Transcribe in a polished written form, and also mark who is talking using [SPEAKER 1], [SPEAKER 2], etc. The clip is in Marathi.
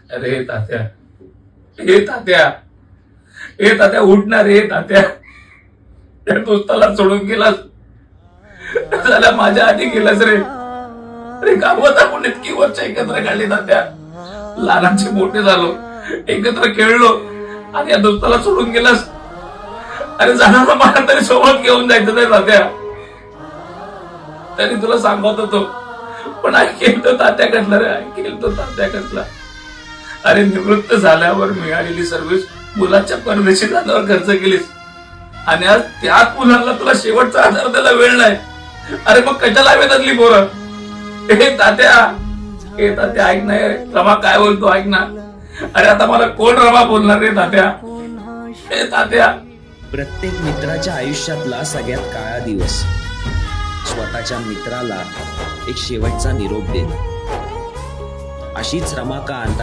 [SPEAKER 1] अरे तात्या, हे तात्या, हे तात्या उठणार रे तात्या. त्या दोस्ताला सोडून गेलास, त्याला माझ्या आधी गेलास रे. अरे गावात आपण इतकी वर्ष एकत्र काढली तात्या, लहानाचे मोठे झालो, एकत्र खेळलो, आणि या दोस्ताला सोडून गेलास. अरे जाणारा मला तरी सोबत घेऊन जायचं नाही तात्या. तरी तुला सांगत होतो, पण ऐकेल तो तात्या कसला रे, ऐकेल तो तात्या कसला. अरे निवृत्त झाल्यावर मिळालेली सर्व्हिस मुलाच्या परदेशी जाण्यावर खर्च केलीस, आणि आज त्याच मुलांना तुला शेवटचा आधार द्यायला वेळ नाही. अरे मग कशाला हवेत असली पोरं. हे तात्या, हे तात्या ऐक ना, रमा काय बोलतो ऐक ना. अरे आता मला कोण रमा बोलणार रे तात्या. हे तात्या,
[SPEAKER 2] प्रत्येक मित्राच्या आयुष्यातला सगळ्यात काळा दिवस. स्वतःच्या मित्राला एक शेवटचा निरोप देणं. अशीच रमाकांत आणि